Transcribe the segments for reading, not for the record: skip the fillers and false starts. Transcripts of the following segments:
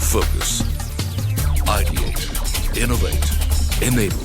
Focus. Ideate. Innovate. Enable.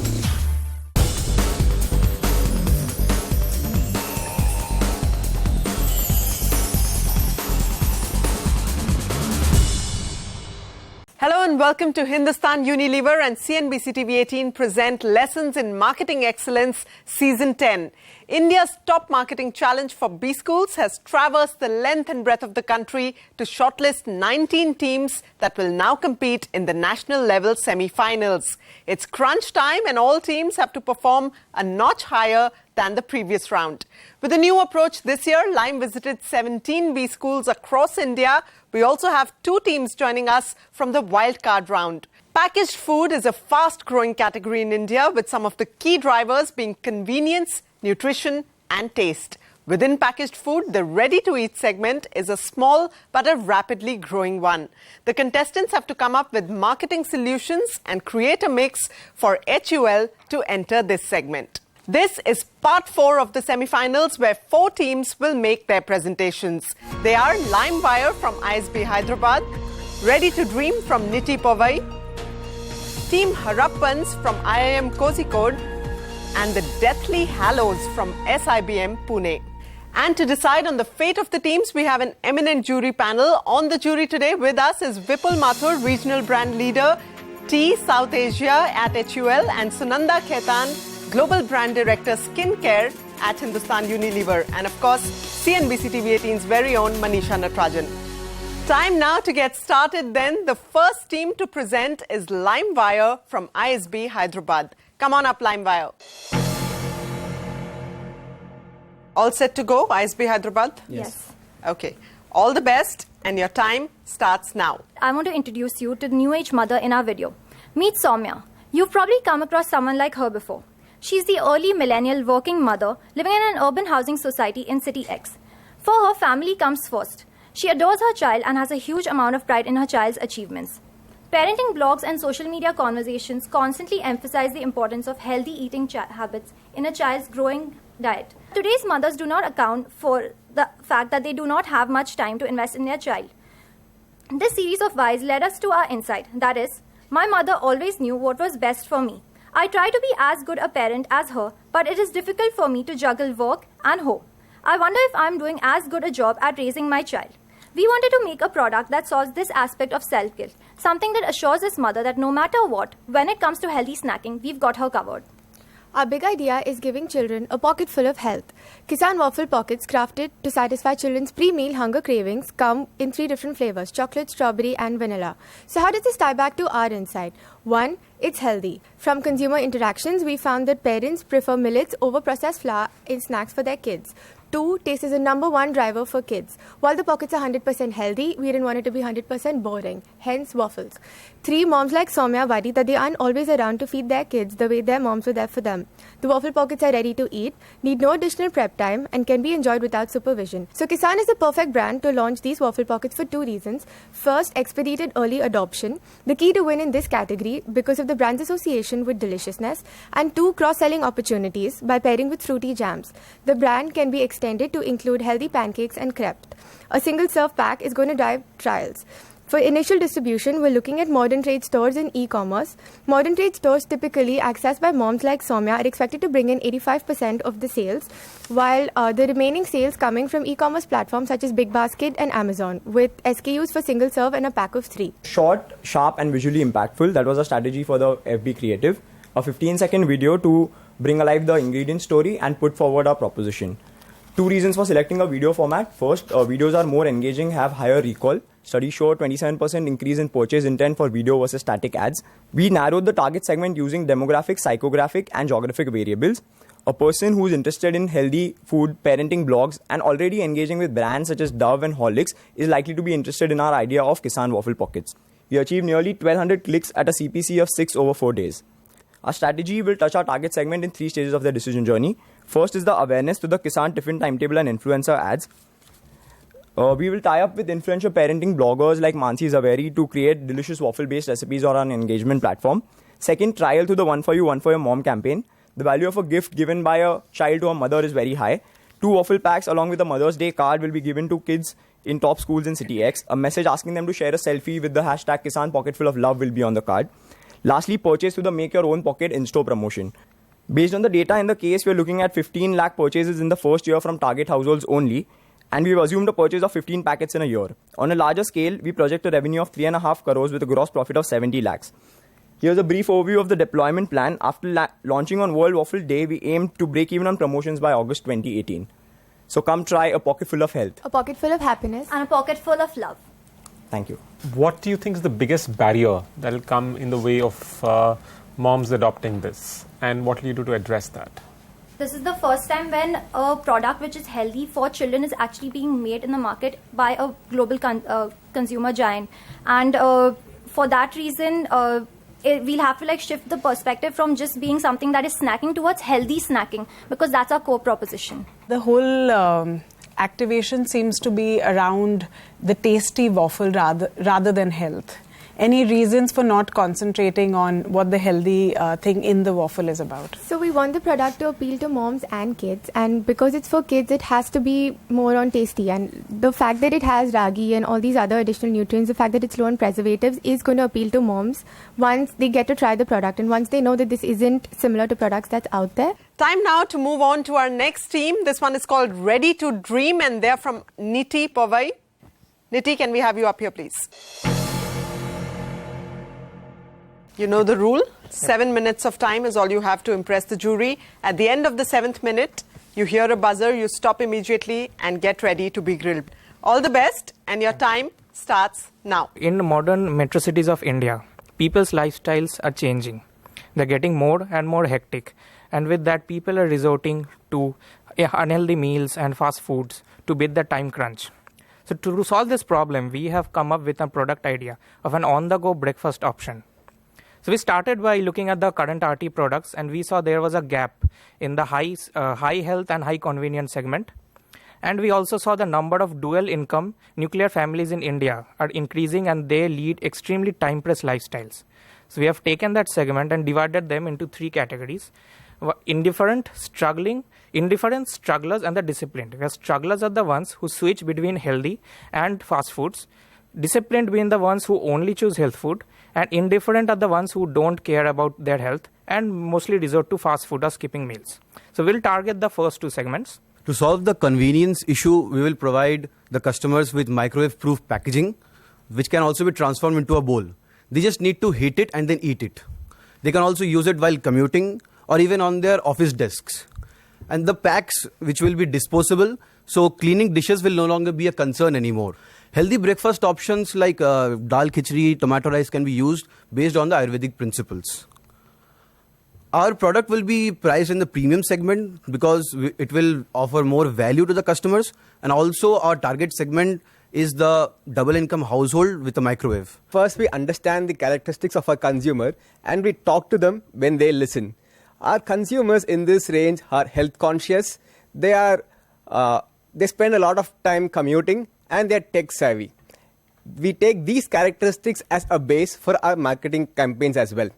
Hello and welcome to Hindustan Unilever and CNBC TV 18 present Lessons in Marketing Excellence Season 10. India's top marketing challenge for B schools has traversed the length and breadth of the country to shortlist 19 teams that will now compete in the national level semi-finals. It's crunch time and all teams have to perform a notch higher than the previous round. With a new approach this year, L.I.M.E visited 17 B schools across India. We also have two teams joining us from the wildcard round. Packaged food is a fast-growing category in India, with some of the key drivers being convenience, nutrition and taste. Within packaged food, the ready-to-eat segment is a small but a rapidly growing one. The contestants have to come up with marketing solutions and create a mix for HUL to enter this segment. This is part 4 of the semi-finals where 4 teams will make their presentations. They are LimeWire from ISB Hyderabad, Ready to Dream from Niti Powai, Team Harappans from IIM Kozhikode, and the Deathly Hallows from SIBM Pune. And to decide on the fate of the teams, we have an eminent jury panel. On the jury today with us is Vipul Mathur, Regional Brand Leader, Tea South Asia at HUL, and Sunanda Khaitan, Global Brand Director Skincare at Hindustan Unilever. And of course, CNBC TV 18's very own Manisha Natarajan. Time now to get started then. The first team to present is LimeWire from ISB Hyderabad. Come on up, LimeWire. All set to go, ISB Hyderabad? Yes. Okay. All the best, and your time starts now. I want to introduce you to the new age mother in our video. Meet Soumya. You've probably come across someone like her before. She's the early millennial working mother living in an urban housing society in City X. For her, family comes first. She adores her child and has a huge amount of pride in her child's achievements. Parenting blogs and social media conversations constantly emphasize the importance of healthy eating habits in a child's growing diet. Today's mothers do not account for the fact that they do not have much time to invest in their child. This series of whys led us to our insight, that is, my mother always knew what was best for me. I try to be as good a parent as her, but it is difficult for me to juggle work and home. I wonder if I'm doing as good a job at raising my child. We wanted to make a product that solves this aspect of self-guilt, something that assures this mother that no matter what, when it comes to healthy snacking, we've got her covered. Our big idea is giving children a pocket full of health. Kisan Waffle Pockets, crafted to satisfy children's pre-meal hunger cravings, come in 3 different flavors: chocolate, strawberry and vanilla. So how does this tie back to our insight? 1. It's healthy. From consumer interactions, we found that parents prefer millets over processed flour in snacks for their kids. 2. Taste is the #1 driver for kids. While the pockets are 100% healthy, we didn't want it to be 100% boring. Hence, waffles. 3. Moms like Soumya worry that they aren't always around to feed their kids the way their moms were there for them. The waffle pockets are ready to eat, need no additional prep time, and can be enjoyed without supervision. So Kisan is the perfect brand to launch these waffle pockets for 2 reasons. First, expedited early adoption, the key to win in this category because of the brand's association with deliciousness, and 2, cross-selling opportunities by pairing with fruity jams. The brand can be extended to include healthy pancakes and crepe. A single serve pack is going to drive trials. For initial distribution, we're looking at modern trade stores and e-commerce. Modern trade stores, typically accessed by moms like Soumya, are expected to bring in 85% of the sales, while the remaining sales coming from e-commerce platforms such as Big Basket and Amazon, with SKUs for single serve and a pack of 3. Short, sharp and visually impactful. That was a strategy for the FB creative. A 15-second video to bring alive the ingredient story and put forward our proposition. 2 reasons for selecting a video format. First, videos are more engaging, have higher recall. Studies show 27% increase in purchase intent for video versus static ads. We narrowed the target segment using demographic, psychographic and geographic variables. A person who's interested in healthy food, parenting blogs and already engaging with brands such as Dove and Horlicks is likely to be interested in our idea of Kisan Waffle Pockets. We achieved nearly 1200 clicks at a CPC of 6 over 4 days. Our strategy will touch our target segment in 3 stages of their decision journey. First is the awareness to the Kisan Tiffin timetable and influencer ads. We will tie up with influential parenting bloggers like Mansi Zaveri to create delicious waffle-based recipes on our engagement platform. Second, trial to the One for You, One for Your Mom campaign. The value of a gift given by a child to a mother is very high. 2 waffle packs along with a Mother's Day card will be given to kids in top schools in City X. A message asking them to share a selfie with the hashtag Kisan Pocketful of Love will be on the card. Lastly, purchase through the Make Your Own Pocket in-store promotion. Based on the data in the case, we are looking at 15 lakh purchases in the first year from target households only, and we've assumed a purchase of 15 packets in a year. On a larger scale, we project a revenue of 3.5 crores with a gross profit of 70 lakhs. Here's a brief overview of the deployment plan. After launching on World Waffle Day, we aim to break even on promotions by August 2018. So come try a pocket full of health, A pocket full of happiness. And a pocket full of love. Thank you. What do you think is the biggest barrier that will come in the way of moms adopting this? And what will you do to address that? This is the first time when a product which is healthy for children is actually being made in the market by a global consumer giant. And for that reason, we'll have to shift the perspective from just being something that is snacking towards healthy snacking, because that's our core proposition. The whole activation seems to be around the tasty waffle rather than health. Any reasons for not concentrating on what the healthy thing in the waffle is about? So we want the product to appeal to moms and kids, and because it's for kids, it has to be more on tasty. And the fact that it has ragi and all these other additional nutrients, the fact that it's low on preservatives, is going to appeal to moms once they get to try the product and once they know that this isn't similar to products that's out there. Time now to move on to our next team. This one is called Ready to Dream, and they're from Niti Powai. Niti, can we have you up here, please? You know the rule. 7 minutes of time is all you have to impress the jury. At the end of the 7th minute, you hear a buzzer, you stop immediately and get ready to be grilled. All the best, and your time starts now. In modern metro cities of India, people's lifestyles are changing. They're getting more and more hectic. And with that, people are resorting to unhealthy meals and fast foods to beat the time crunch. So to solve this problem, we have come up with a product idea of an on-the-go breakfast option. So we started by looking at the current RT products, and we saw there was a gap in the high health and high convenience segment. And we also saw the number of dual income nuclear families in India are increasing, and they lead extremely time-pressed lifestyles. So we have taken that segment and divided them into 3 categories: indifferent, strugglers, and the disciplined. Where strugglers are the ones who switch between healthy and fast foods. Disciplined being the ones who only choose health food, and indifferent are the ones who don't care about their health and mostly resort to fast food or skipping meals. So we'll target the first 2 segments. To solve the convenience issue, we will provide the customers with microwave-proof packaging, which can also be transformed into a bowl. They just need to heat it and then eat it. They can also use it while commuting or even on their office desks. And the packs, which will be disposable, so cleaning dishes will no longer be a concern anymore. Healthy breakfast options like dal khichdi, tomato rice can be used based on the Ayurvedic principles. Our product will be priced in the premium segment because it will offer more value to the customers, and also our target segment is the double income household with a microwave. First, we understand the characteristics of our consumer and we talk to them when they listen. Our consumers in this range are health conscious. They spend a lot of time commuting, and they're tech savvy. We take these characteristics as a base for our marketing campaigns as well.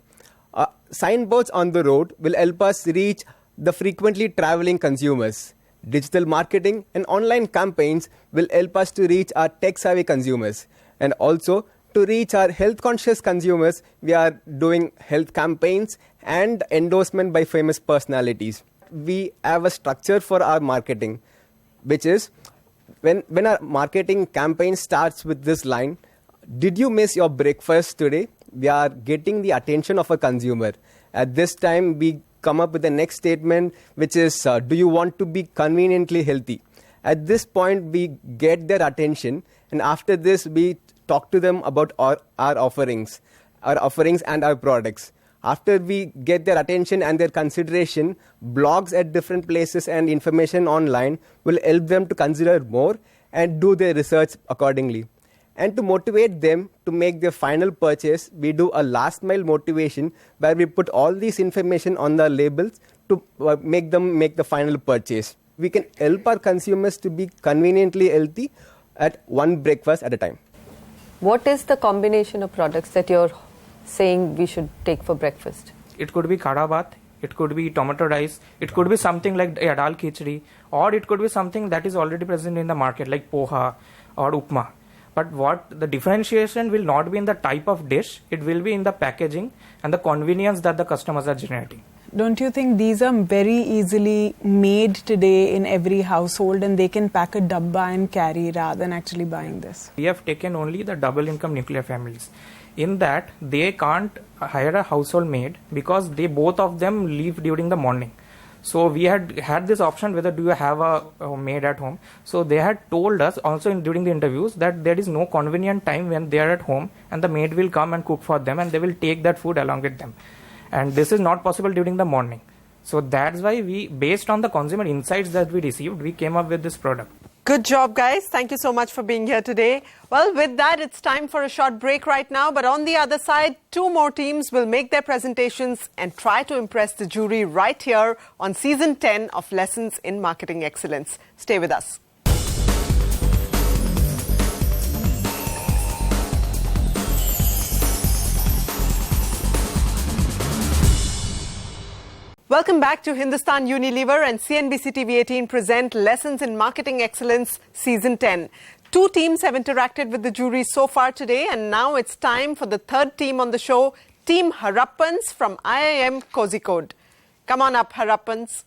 Signboards on the road will help us reach the frequently traveling consumers. Digital marketing and online campaigns will help us to reach our tech savvy consumers. And also to reach our health conscious consumers, we are doing health campaigns and endorsement by famous personalities. We have a structure for our marketing, which is when our marketing campaign starts with this line, "Did you miss your breakfast today?" We are getting the attention of a consumer. At this time, we come up with the next statement, which is, "Do you want to be conveniently healthy?" At this point, we get their attention, and after this, we talk to them about our offerings and our products. After we get their attention and their consideration, blogs at different places and information online will help them to consider more and do their research accordingly. And to motivate them to make their final purchase, we do a last mile motivation where we put all these information on the labels to make them make the final purchase. We can help our consumers to be conveniently healthy at one breakfast at a time. What is the combination of products that you're saying we should take for breakfast? It could be Khada Bath, it could be tomato rice, it could be something like a dal khichdi, or it could be something that is already present in the market like poha or upma. But what the differentiation will not be in the type of dish, it will be in the packaging and the convenience that the customers are generating. Don't you think these are very easily made today in every household and they can pack a dabba and carry rather than actually buying this? We have taken only the double income nuclear families. In that, they can't hire a household maid because they both of them leave during the morning. So we had this option whether do you have a maid at home. So they had told us also during the interviews that there is no convenient time when they are at home and the maid will come and cook for them and they will take that food along with them. And this is not possible during the morning. So that's why we, based on the consumer insights that we received, we came up with this product. Good job, guys. Thank you so much for being here today. Well, with that, it's time for a short break right now. But on the other side, 2 more teams will make their presentations and try to impress the jury right here on Season 10 of Lessons in Marketing Excellence. Stay with us. Welcome back to Hindustan Unilever and CNBC TV 18 present Lessons in Marketing Excellence Season 10. 2 teams have interacted with the jury so far today, and now it's time for the 3rd team on the show, Team Harappans from IIM Kozhikode. Come on up, Harappans.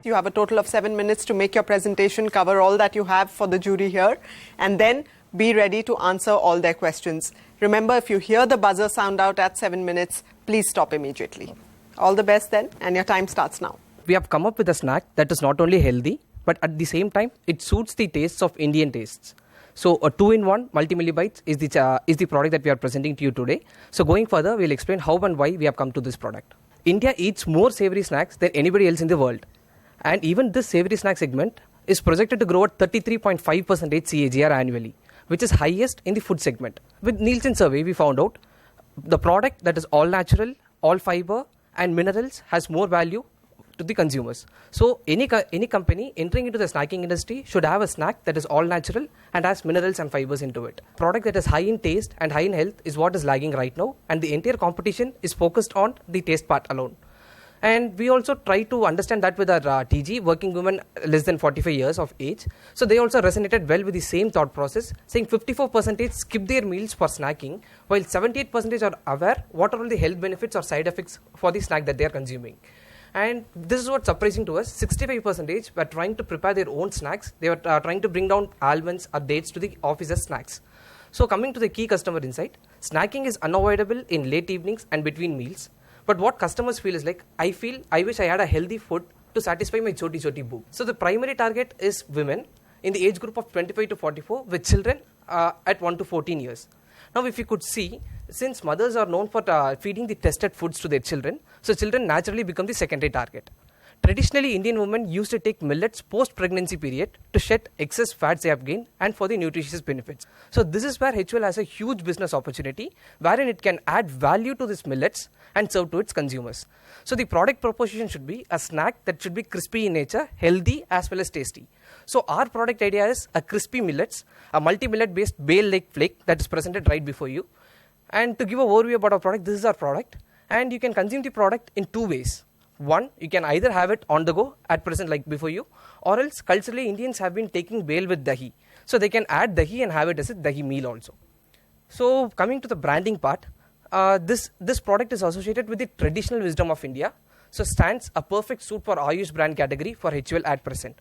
You have a total of 7 minutes to make your presentation, cover all that you have for the jury here, and then be ready to answer all their questions. Remember, if you hear the buzzer sound out at 7 minutes, please stop immediately. All the best then, and your time starts now. We have come up with a snack that is not only healthy, but at the same time, it suits the tastes of Indian tastes. So a 2-in-1 multi-millibites is the product that we are presenting to you today. So going further, we'll explain how and why we have come to this product. India eats more savory snacks than anybody else in the world. And even this savory snack segment is projected to grow at 33.5% CAGR annually, which is highest in the food segment. With Nielsen survey, we found out the product that is all natural, all fiber and minerals has more value to the consumers. So any company entering into the snacking industry should have a snack that is all natural and has minerals and fibers into it. Product that is high in taste and high in health is what is lagging right now, and the entire competition is focused on the taste part alone. And we also try to understand that with our TG, working women less than 45 years of age. So they also resonated well with the same thought process, saying 54% skip their meals for snacking, while 78% are aware what are all the health benefits or side effects for the snack that they are consuming. And this is what's surprising to us. 65% were trying to prepare their own snacks. They were trying to bring down almonds or dates to the office as snacks. So coming to the key customer insight, snacking is unavoidable in late evenings and between meals. But what customers feel is like, I wish I had a healthy food to satisfy my choti bhook. So the primary target is women in the age group of 25 to 44 with children at 1 to 14 years. Now if you could see, since mothers are known for feeding the tested foods to their children, so children naturally become the secondary target. Traditionally, Indian women used to take millets post-pregnancy period to shed excess fats they have gained and for the nutritious benefits. So this is where HUL has a huge business opportunity wherein it can add value to these millets and serve to its consumers. So the product proposition should be a snack that should be crispy in nature, healthy as well as tasty. So our product idea is a crispy millets, a multi-millet based bale-like flake that is presented right before you. And to give an overview about our product, this is our product. And you can consume the product in 2 ways. One, you can either have it on the go at present like before you, or else culturally Indians have been taking bale with dahi. So they can add dahi and have it as a dahi meal also. So coming to the branding part, this product is associated with the traditional wisdom of India. So stands a perfect suit for Ayush brand category for HUL at present.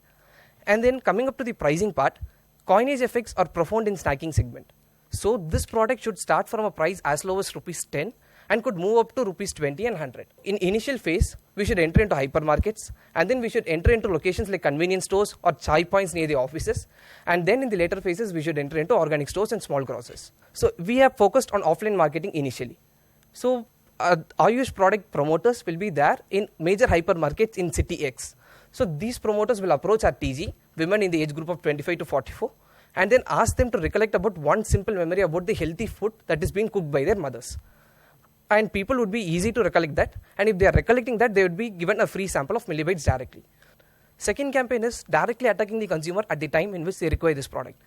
And then coming up to the pricing part, coinage effects are profound in snacking segment. So this product should start from a price as low as ₹10 and could move up to ₹20 and 100. In initial phase, we should enter into hypermarkets, and then we should enter into locations like convenience stores or chai points near the offices, and then in the later phases, we should enter into organic stores and small grocers. So we have focused on offline marketing initially. So Ayush product promoters will be there in major hypermarkets in City X. So these promoters will approach our TG, women in the age group of 25 to 44, and then ask them to recollect about one simple memory about the healthy food that is being cooked by their mothers. And people would be easy to recollect that, and if they are recollecting that, they would be given a free sample of millibytes directly. Second campaign is directly attacking the consumer at the time in which they require this product.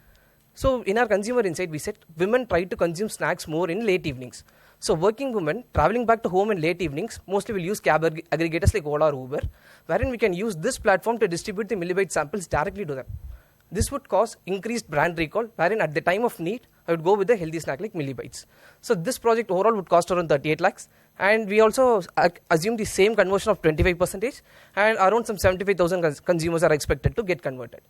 So in our consumer insight, we said women try to consume snacks more in late evenings. So working women traveling back to home in late evenings mostly will use cab aggregators like Ola or Uber, wherein we can use this platform to distribute the millibite samples directly to them. This would cause increased brand recall, wherein at the time of need, I would go with a healthy snack like millibites. So this project overall would cost around 38 lakhs. And we also assume the same conversion of 25%, and around some 75,000 consumers are expected to get converted.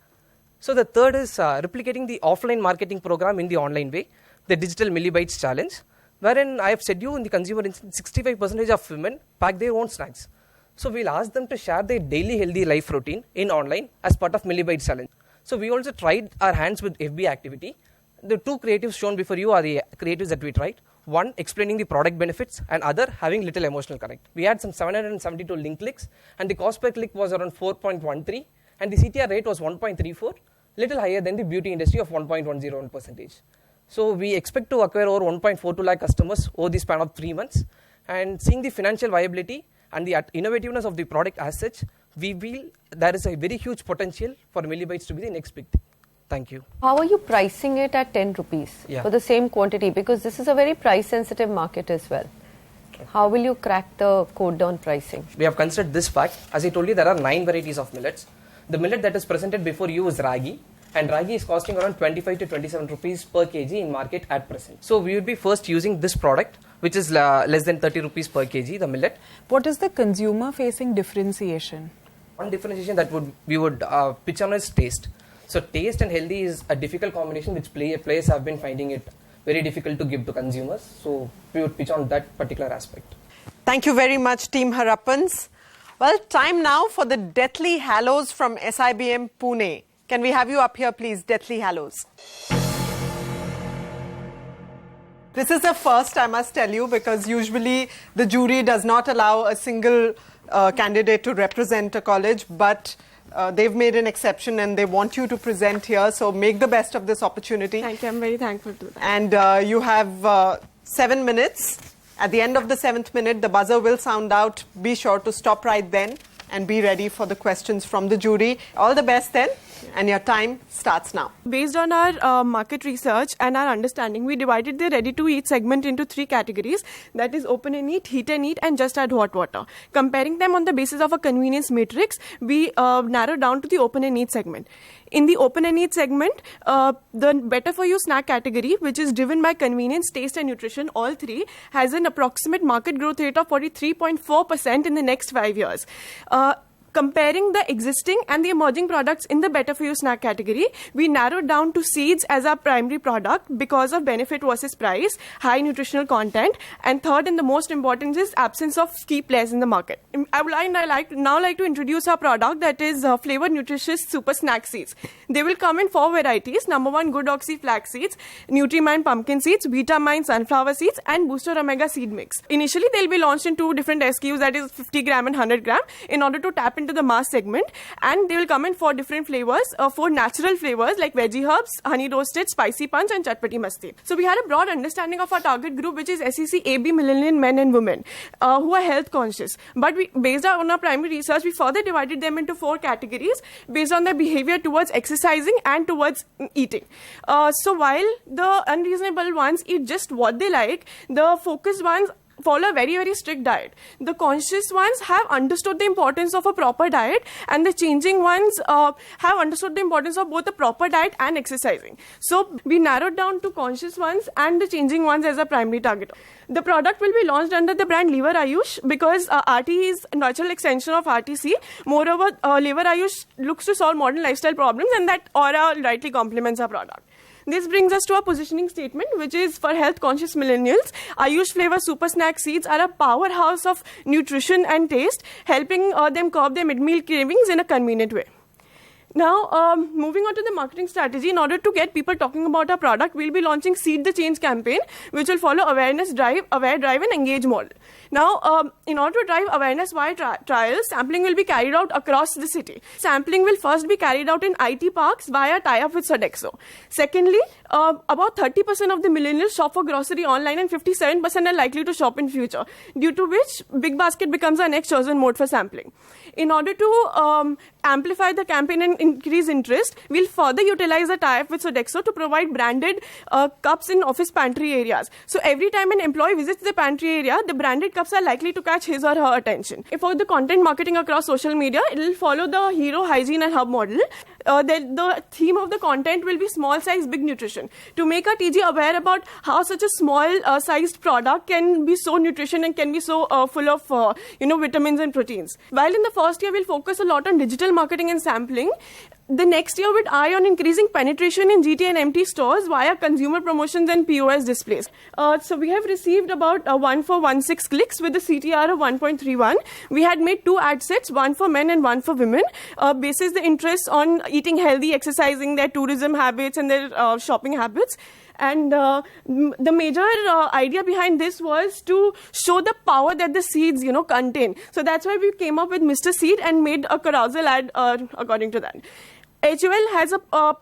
So the third is replicating the offline marketing program in the online way, the digital millibites challenge, wherein I have said you in the consumer instance, 65% of women pack their own snacks. So we'll ask them to share their daily healthy life routine in online as part of millibites challenge. So we also tried our hands with FB activity. The two creatives shown before you are the creatives that we tried. One, explaining the product benefits, and other, having little emotional connect. We had some 772 link clicks, and the cost per click was around 4.13, and the CTR rate was 1.34, little higher than the beauty industry of 1.101%. So we expect to acquire over 1.42 lakh customers over the span of 3 months, and seeing the financial viability and the innovativeness of the product as such, we feel there is a very huge potential for millibites to be the next big thing. Thank you. How are you pricing it at 10 rupees for the same quantity? Because this is a very price-sensitive market as well. How will you crack the code on pricing? We have considered this fact. As I told you, there are 9 varieties of millets. The millet that is presented before you is ragi, and ragi is costing around 25 to 27 rupees per kg in market at present. So we would be first using this product, which is less than 30 rupees per kg, the millet. What is the consumer-facing differentiation? One differentiation that we would pitch on is taste. So taste and healthy is a difficult combination which players have been finding it very difficult to give to consumers. So we would pitch on that particular aspect. Thank you very much, Team Harappans. Well, time now for the Deathly Hallows from SIBM Pune. Can we have you up here, please, Deathly Hallows? This is a first, I must tell you, because usually the jury does not allow a single candidate to represent a college, but they've made an exception and they want you to present here. So make the best of this opportunity. Thank you. I'm very thankful to that. And you have 7 minutes. At the end of the 7th minute, the buzzer will sound out. Be sure to stop right then and be ready for the questions from the jury. All the best then. And your time starts now. Based on our market research and our understanding, we divided the ready-to-eat segment into 3 categories. That is open and eat, heat and eat, and just add hot water. Comparing them on the basis of a convenience matrix, we narrowed down to the open and eat segment. In the open and eat segment, the better for you snack category, which is driven by convenience, taste and nutrition, all 3, has an approximate market growth rate of 43.4% in the next 5 years. Comparing the existing and the emerging products in the better for you snack category, we narrowed down to seeds as our primary product because of benefit versus price, high nutritional content, and third and the most important is absence of key players in the market. I would now like to introduce our product, that is flavored nutritious super snack seeds. They will come in 4 varieties. Number 1, Good Oxy flax seeds, Nutrimine pumpkin seeds, Vitamine sunflower seeds, and Booster Omega seed mix. Initially, they'll be launched in 2 different SKUs, that is 50 gram and 100 gram, in order to tap into the mass segment, and they will come in 4 different flavors, 4 natural flavors like veggie herbs, honey roasted, spicy punch, and chatpati masti. So we had a broad understanding of our target group, which is SEC AB millennial men and women who are health conscious. But based on our primary research, we further divided them into 4 categories based on their behavior towards exercising and towards eating. So while the unreasonable ones eat just what they like, the focused ones follow a very, very strict diet. The conscious ones have understood the importance of a proper diet, and the changing ones have understood the importance of both a proper diet and exercising. So we narrowed down to conscious ones and the changing ones as a primary target. The product will be launched under the brand Liver Ayush because RT is a natural extension of RTC. Moreover, Liver Ayush looks to solve modern lifestyle problems, and that aura rightly complements our product. This brings us to our positioning statement, which is for health-conscious millennials. Ayush flavor super snack seeds are a powerhouse of nutrition and taste, helping them curb their mid-meal cravings in a convenient way. Now, moving on to the marketing strategy, in order to get people talking about our product, we'll be launching Seed the Change campaign, which will follow awareness drive, aware drive, and engage model. Now, in order to drive awareness via trials, sampling will be carried out across the city. Sampling will first be carried out in IT parks via tie-up with Sodexo. Secondly, about 30% of the millennials shop for grocery online and 57% are likely to shop in future, due to which Big Basket becomes our next chosen mode for sampling. In order to amplify the campaign and increase interest, we'll further utilize the tie-up with Sodexo to provide branded cups in office pantry areas. So every time an employee visits the pantry area, the branded cups are likely to catch his or her attention. For the content marketing across social media, it will follow the hero, hygiene and hub model. The theme of the content will be small size, big nutrition. To make our TG aware about how such a small sized product can be so nutrition and can be so full of vitamins and proteins. While in the first year we'll focus a lot on digital marketing and sampling, the next year with eye on increasing penetration in GT and MT stores via consumer promotions and POS displays. So we have received about 1 for 16 clicks with a CTR of 1.31. We had made 2 ad sets, one for men and one for women, basis the interest on eating healthy, exercising, their tourism habits and their shopping habits. And the major idea behind this was to show the power that the seeds, contain. So that's why we came up with Mr. Seed and made a carousel ad according to that. HUL has a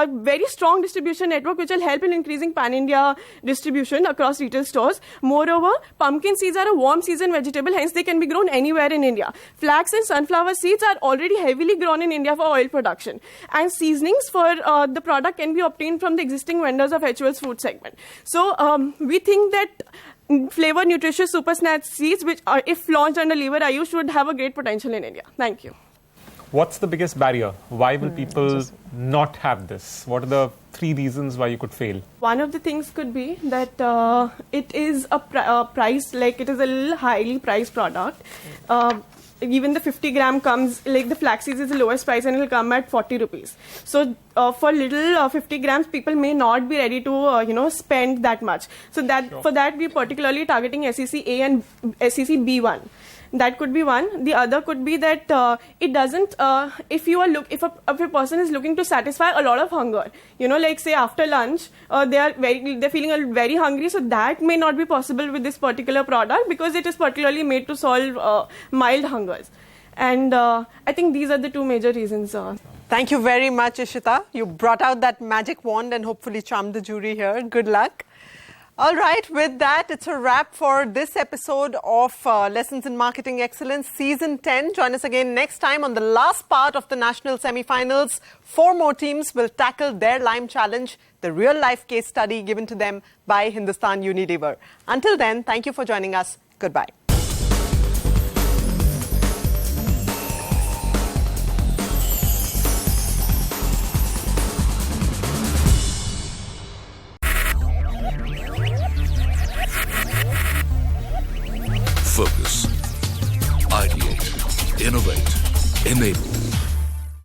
very strong distribution network which will help in increasing pan-India distribution across retail stores. Moreover, pumpkin seeds are a warm season vegetable, hence they can be grown anywhere in India. Flax and sunflower seeds are already heavily grown in India for oil production. And seasonings for the product can be obtained from the existing vendors of HUL's food segment. So we think that flavored nutritious super snack seeds, which are, if launched under Lever IU, should have a great potential in India. Thank you. What's the biggest barrier? Why will people not have this? What are the 3 reasons why you could fail? One of the things could be that it is a price, like it is a little highly priced product. Even the 50 gram comes, like the flax seeds is the lowest price and it will come at 40 rupees. So for little 50 grams, people may not be ready to, spend that much. So for that, we're particularly targeting SEC A and SEC B1. That could be one. The other could be that it doesn't. If a person is looking to satisfy a lot of hunger, like say after lunch, they're feeling very hungry. So that may not be possible with this particular product because it is particularly made to solve mild hungers. And I think these are the 2 major reasons. Thank you very much, Ishita. You brought out that magic wand and hopefully charmed the jury here. Good luck. All right, with that, it's a wrap for this episode of Lessons in Marketing Excellence, Season 10. Join us again next time on the last part of the national semi-finals. 4 more teams will tackle their L.I.M.E challenge, the real-life case study given to them by Hindustan Unilever. Until then, thank you for joining us. Goodbye.